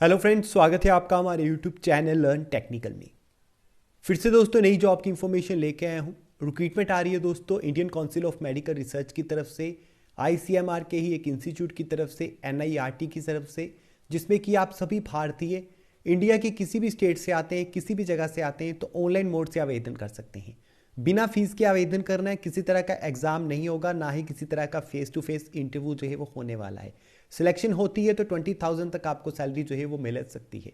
Hello friends, स्वागत है आपका हमारे यूट्यूब चैनल लर्न टेक्निकल में। फिर से दोस्तों नई जॉब की इन्फॉर्मेशन लेके आया हूँ। रिक्रूटमेंट आ रही है दोस्तों Indian council of medical research की तरफ से, ICMR के ही एक इंस्टीट्यूट की तरफ से, NIRT की तरफ से, जिसमें कि आप सभी भारतीय इंडिया के किसी भी स्टेट से आते हैं, किसी भी जगह से आते हैं तो ऑनलाइन मोड से आवेदन कर सकते हैं। बिना फीस के आवेदन करना है, किसी तरह का एग्जाम नहीं होगा, ना ही किसी तरह का फेस टू फेस इंटरव्यू जो है वो होने वाला है। सिलेक्शन होती है तो 20,000 तक आपको सैलरी जो है वो मिल सकती है।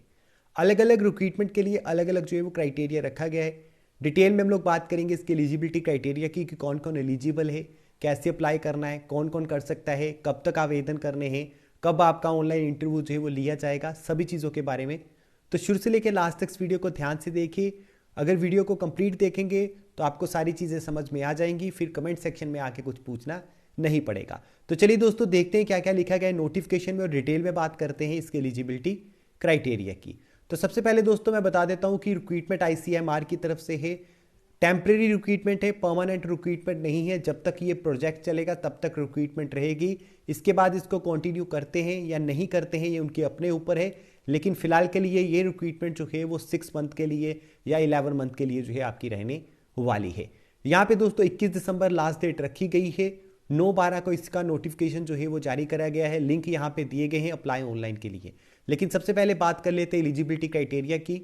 अलग अलग रिक्रूटमेंट के लिए अलग अलग जो है वो क्राइटेरिया रखा गया है। डिटेल में हम लोग बात करेंगे इसके एलिजिबिलिटी क्राइटेरिया की कि कौन कौन एलिजिबल है, कैसे अप्लाई करना है, कौन कौन कर सकता है, कब तक आवेदन करने हैं, कब आपका ऑनलाइन इंटरव्यू जो है वो लिया जाएगा, सभी चीज़ों के बारे में। तो शुरू से लेकर लास्ट तक इस वीडियो को ध्यान से देखिए। अगर वीडियो को कंप्लीट देखेंगे तो आपको सारी चीज़ें समझ में आ जाएंगी, फिर कमेंट सेक्शन में आके कुछ पूछना नहीं पड़ेगा। तो चलिए दोस्तों देखते हैं क्या क्या लिखा गया है नोटिफिकेशन में और डिटेल में बात करते हैं इसके एलिजिबिलिटी क्राइटेरिया की। तो सबसे पहले दोस्तों मैं बता देता हूं कि रिक्रूटमेंट ICMR की तरफ से है, टेम्परेरी रिक्रूटमेंट है, परमानेंट रिक्रूटमेंट नहीं है। जब तक ये प्रोजेक्ट चलेगा तब तक रिक्रूटमेंट रहेगी। इसके बाद इसको कंटिन्यू करते हैं या नहीं करते हैं ये उनके अपने ऊपर है, लेकिन फिलहाल के लिए ये रिक्रूटमेंट जो है वो 6 मंथ के लिए या 11 मंथ के लिए जो है आपकी रहने वाली है। यहाँ पे दोस्तों 21 दिसंबर लास्ट डेट रखी गई है। 9/12 को इसका नोटिफिकेशन जो है वो जारी करा गया है। लिंक यहाँ पे दिए गए हैं अप्लाई ऑनलाइन के लिए। लेकिन सबसे पहले बात कर लेते हैं एलिजिबिलिटी क्राइटेरिया की।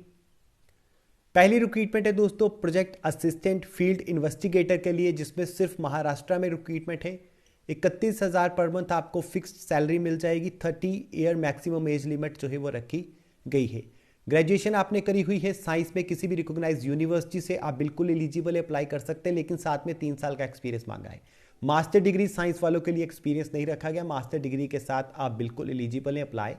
पहली रिक्रूटमेंट है दोस्तों प्रोजेक्ट असिस्टेंट फील्ड इन्वेस्टिगेटर के लिए, जिसमें सिर्फ महाराष्ट्र में रिक्रूटमेंट है। 31,000 पर मंथ आपको फिक्स्ड सैलरी मिल जाएगी। 30 ईयर मैक्सिमम एज लिमिट जो है वो रखी गई है। ग्रेजुएशन आपने करी हुई है साइंस में किसी भी रिकॉग्नाइज्ड यूनिवर्सिटी से, आप बिल्कुल एलिजिबल अप्लाई कर सकते हैं, लेकिन साथ में 3 साल का एक्सपीरियंस मांगा है। मास्टर डिग्री साइंस वालों के लिए एक्सपीरियंस नहीं रखा गया। मास्टर डिग्री के साथ आप बिल्कुल एलिजिबल अप्लाई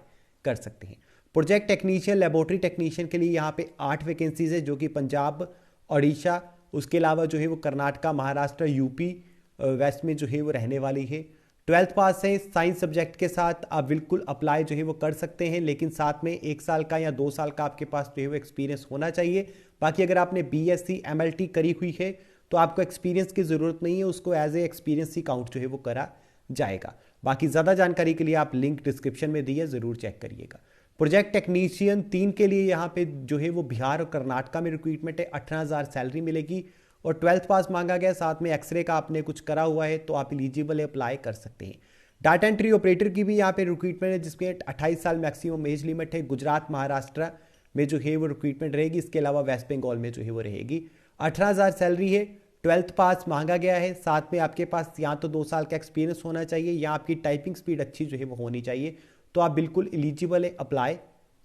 कर सकते हैं। प्रोजेक्ट टेक्नीशियन लेबोरेटरी टेक्नीशियन के लिए यहाँ पे 8 वैकेंसीज है, जो कि पंजाब, ओडिशा, उसके अलावा जो है वो कर्नाटका, महाराष्ट्र, यूपी वेस्ट में जो है वो रहने वाली है। 12th पास है साइंस सब्जेक्ट के साथ, आप बिल्कुल अप्लाई जो है वो कर सकते हैं, लेकिन साथ में 1 साल का या 2 साल का आपके पास जो है वो एक्सपीरियंस होना चाहिए। बाकी अगर आपने BSc MLT करी हुई है तो आपको एक्सपीरियंस की ज़रूरत नहीं है, उसको एज ए एक्सपीरियंस ही काउंट जो है वो करा जाएगा। बाकी ज़्यादा जानकारी के लिए आप लिंक डिस्क्रिप्शन में दी है, ज़रूर चेक करिएगा। प्रोजेक्ट टेक्नीशियन 3 के लिए यहाँ पे जो है वो बिहार और कर्नाटका में रिक्रूटमेंट है। 18,000 सैलरी मिलेगी और 12th पास मांगा गया, साथ में एक्सरे का आपने कुछ करा हुआ है तो आप एलिजिबल अप्लाई कर सकते हैं। डाटा एंट्री ऑपरेटर की भी यहाँ पे रिक्रूटमेंट है, जिसमें 28 साल मैक्सिमम एज लिमिट है। गुजरात, महाराष्ट्र में जो है वो रिक्रूटमेंट रहेगी। इसके अलावा वेस्ट बंगाल में जो है वो रहेगी। 18,000 सैलरी है। 12th पास मांगा गया है, साथ में आपके पास या तो 2 साल का एक्सपीरियंस होना चाहिए या आपकी टाइपिंग स्पीड अच्छी जो है वो होनी चाहिए, तो आप बिल्कुल एलिजिबल अप्लाई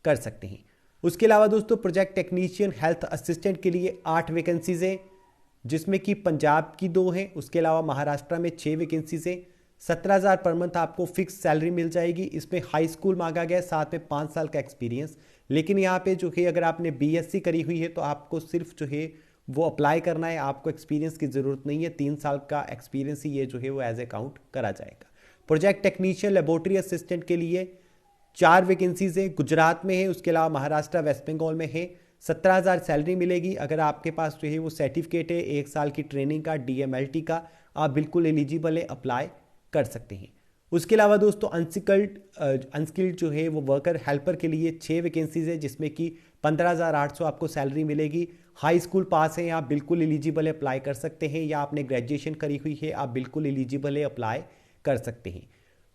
कर सकते हैं। उसके अलावा दोस्तों प्रोजेक्ट टेक्नीशियन हेल्थ असिस्टेंट के लिए 8 वैकेंसीज हैं, जिसमें कि पंजाब की 2 हैं, उसके अलावा महाराष्ट्र में 6 वैकेंसीज हैं। 17,000 पर मंथ आपको फिक्स सैलरी मिल जाएगी। इसमें हाई स्कूल मांगा गया, साथ में 5 साल का एक्सपीरियंस। लेकिन यहाँ पे जो है अगर आपने BSc करी हुई है तो आपको सिर्फ जो है वो अप्लाई करना है, आपको एक्सपीरियंस की ज़रूरत नहीं है। 3 साल का एक्सपीरियंस ही ये जो है वो एज ए काउंट करा जाएगा। प्रोजेक्ट टेक्नीशियन लेबोरेटरी असिस्टेंट के लिए 4 वैकेंसीज है, गुजरात में है, उसके अलावा महाराष्ट्र, वेस्ट बंगाल में है। 17,000 सैलरी मिलेगी। अगर आपके पास जो है वो सर्टिफिकेट है 1 साल की ट्रेनिंग का, DMLT का, आप बिल्कुल एलिजिबल है, अप्लाई कर सकते हैं। उसके अलावा दोस्तों अनस्किल्ड जो है वो वर्कर हेल्पर के लिए 6 वैकेंसीज है, जिसमें कि 15,800 आपको सैलरी मिलेगी। हाई स्कूल पास है, आप बिल्कुल एलिजिबल है, अप्लाई कर सकते हैं, या आपने ग्रेजुएशन करी हुई है आप बिल्कुल एलिजिबल है, अप्लाई कर सकते हैं।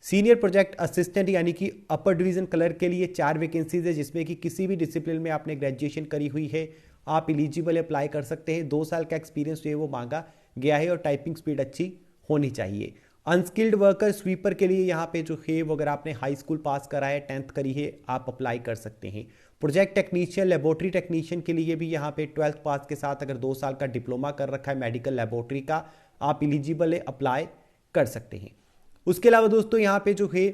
सीनियर प्रोजेक्ट असिस्टेंट यानी कि अपर डिवीजन क्लर्क के लिए 4 वैकेंसीज है, जिसमें कि किसी भी डिसिप्लिन में आपने ग्रेजुएशन करी हुई है आप एलिजिबल अप्लाई कर सकते हैं। 2 साल का एक्सपीरियंस जो है वो मांगा गया है और टाइपिंग स्पीड अच्छी होनी चाहिए। अनस्किल्ड वर्कर स्वीपर के लिए यहाँ पे जो है वो अगर आपने हाई स्कूल पास करा है, 10th करी है, आप अप्लाई कर सकते हैं। प्रोजेक्ट टेक्नीशियन लेबोरेटरी टेक्नीशियन के लिए भी यहाँ पे 12th पास के साथ अगर 2 साल का डिप्लोमा कर रखा है मेडिकल लेबोरेटरी का, आप एलिजिबल है, अप्लाई कर सकते हैं। उसके अलावा दोस्तों यहाँ पे जो है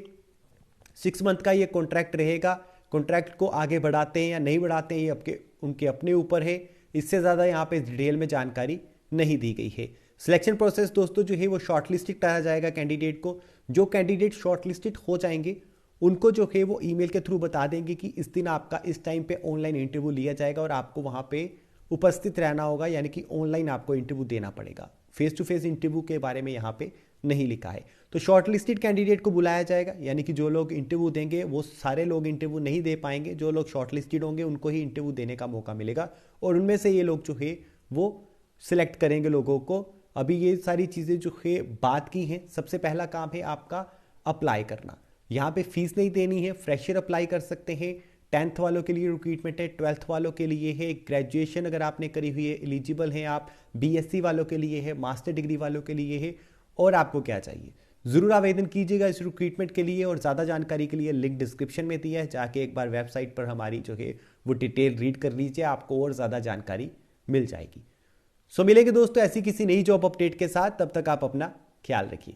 6 मंथ का ये कॉन्ट्रैक्ट रहेगा। कॉन्ट्रैक्ट को आगे बढ़ाते हैं या नहीं बढ़ाते हैं ये उनके अपने ऊपर है। इससे ज़्यादा यहाँ पे डिटेल में जानकारी नहीं दी गई है। सिलेक्शन प्रोसेस दोस्तों जो है वो शॉर्टलिस्टेड करा जाएगा कैंडिडेट को। जो कैंडिडेट शॉर्टलिस्टेड हो जाएंगे उनको जो है वो ईमेल के थ्रू बता देंगे कि इस दिन आपका इस टाइम पे ऑनलाइन इंटरव्यू लिया जाएगा और आपको वहाँ पे उपस्थित रहना होगा, यानी कि ऑनलाइन आपको इंटरव्यू देना पड़ेगा। फेस टू फेस इंटरव्यू के बारे में यहाँ पे नहीं लिखा है। तो शॉर्टलिस्टेड कैंडिडेट को बुलाया जाएगा, यानी कि जो लोग इंटरव्यू देंगे वो सारे लोग इंटरव्यू नहीं दे पाएंगे, जो लोग शॉर्टलिस्टेड होंगे उनको ही इंटरव्यू देने का मौका मिलेगा और उनमें से ये लोग जो है वो सिलेक्ट करेंगे लोगों को। अभी ये सारी चीज़ें जो है बात की हैं। सबसे पहला काम है आपका अप्लाई करना। यहाँ पे फीस नहीं देनी है, फ्रेशर अप्लाई कर सकते हैं। 10th वालों के लिए रिक्रूटमेंट है, 12th वालों के लिए है, ग्रेजुएशन अगर आपने करी हुई है एलिजिबल हैं आप, बीएससी वालों के लिए है, मास्टर डिग्री वालों के लिए है। और आपको क्या चाहिए, ज़रूर आवेदन कीजिएगा इस रिक्रूटमेंट के लिए। और ज़्यादा जानकारी के लिए लिंक डिस्क्रिप्शन में दिया है, जाके एक बार वेबसाइट पर हमारी जो है वो डिटेल रीड कर लीजिए, आपको और ज़्यादा जानकारी मिल जाएगी। सो मिलेंगे दोस्तों ऐसी किसी नई जॉब अपडेट के साथ, तब तक आप अपना ख्याल रखिए।